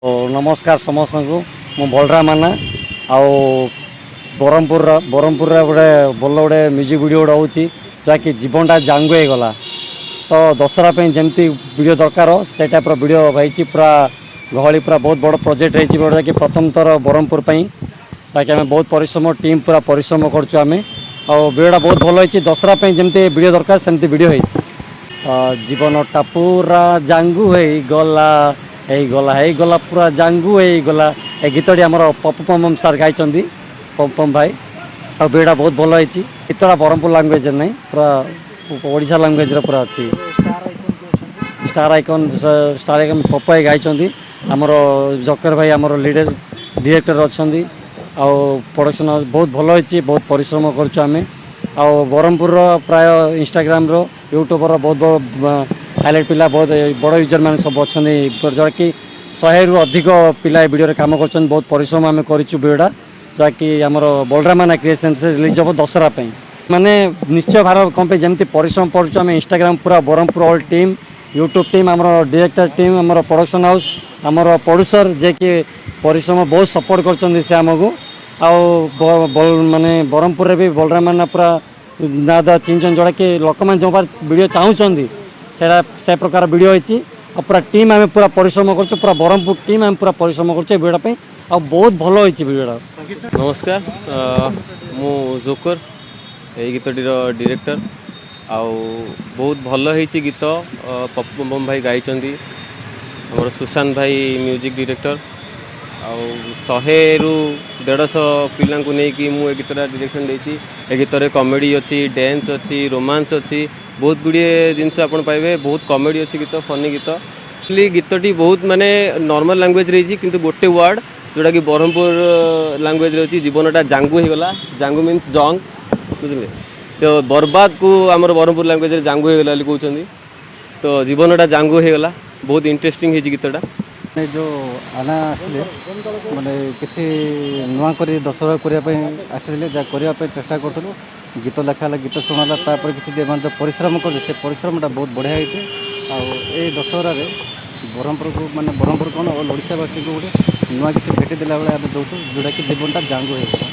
नमस्कार समस्त को मु बलराम माना आउ बरहमपुर गोटे भल गोटे म्यूजिक वीडियो गोटे होची जहाँकि जीवनटा जांगु हो गला तो दशहरा जमती वीडियो दरकार से टाइप वीडियो भाई पूरा गहली पूरा बहुत बड़ प्रोजेक्ट है कि प्रथम थर बरहमपुर ताकि आम बहुत परिश्रम टीम पूरा परिश्रम करें वीडियोटा बहुत भल होती दशहरा जमती वीडियो दरकार सेमती वीडियो होती जीवनटा पूरा जांगु हो गला पूरा जांगु हो गला ए गीतटी आम पप्पम सार गाई पप्पम भाई और वीडियोटा बहुत भल होती गीतटा बरहमपुर लांगुएज नहीं पूरा ओडिशा लांगुएज पूरा अच्छी स्टार आइकन पप्पा भाई गाई आमर जकर भाई आमर लीडर डायरेक्टर अच्छा प्रोडक्शन बहुत भल होती बहुत परिश्रम करें बरहमपुर प्राय इंस्टाग्राम यूट्यूब बहुत बड़ हाईलाइट पिला बहुत बड़ यूजर मैंने सब अच्छा जहाँकि 100 रु अधिक पिला वीडियो काम कर बहुत परिश्रम आम करीडा जहाँकि आमर बलरामाना क्रिएशन से रिलीज हम दशहरा माने निश्चय भारत कम पे जमी परिश्रम पड़ुँ आम इंस्टाग्राम पूरा Berhampur all team YouTube team आमर डायरेक्टर टीम आमर प्रोडक्शन हाउस आमर प्रोड्यूसर जे कि परिश्रम बहुत सपोर्ट कर आमको माने बरहमपुर भी बलरामाना पूरा ना दा चिन्हन जोड़ा कि लोक मैंने जो वीडियो चाहूँगी से प्रकार वीडियो होती पूरा टीम आम पूरा परिश्रम कर पूरा बरहमपुर टीम आम पूरा परिश्रम कर वीडियोटा आ बहुत भल होती वीडियोटा। नमस्कार मु जोकर ये गीतटीर डायरेक्टर आउ बहुत भल होती गीत पप्पम भाई गाई आमर सुशांत भाई म्यूजिक डायरेक्टर आउ 100 रु 150 पिला नहीं मुझे गीतटा डायरेक्शन देती ए गीतर कॉमेडी अच्छी डांस अच्छी रोमांस अच्छी बहुत गुड़े जिनस आपन पाइबे बहुत कॉमेडी अच्छी गीत फनी गीत गीतटी बहुत माने नॉर्मल लैंग्वेज रही किंतु गोटे वर्ड जोटा कि बरहमपुर लैंग्वेज रही जीवनटा जांगु हो गला जांगु मीन्स जंग बुझे तो बर्बाद को आमर बरहमपुर लैंग्वेज जांगु हो गला कहते तो जीवनटा जांगु हो गला बहुत इंटरेस्टिंग है गीतटा जो आना आसले माने किसी नुआ कर दशहरा करने आसते करने चेष्टा करूँ गीत लेखा गीत शुणाला किसी जो परिश्रम कर परिश्रमटा बहुत बढ़िया होती दशहरा बरहमपुर को माने बरहमपुर कौन ऑल ओडिशावासी को गोटे नुआ किसी भेटी देला बेले आम दौर जोटा कि जीवनटा जांगु हो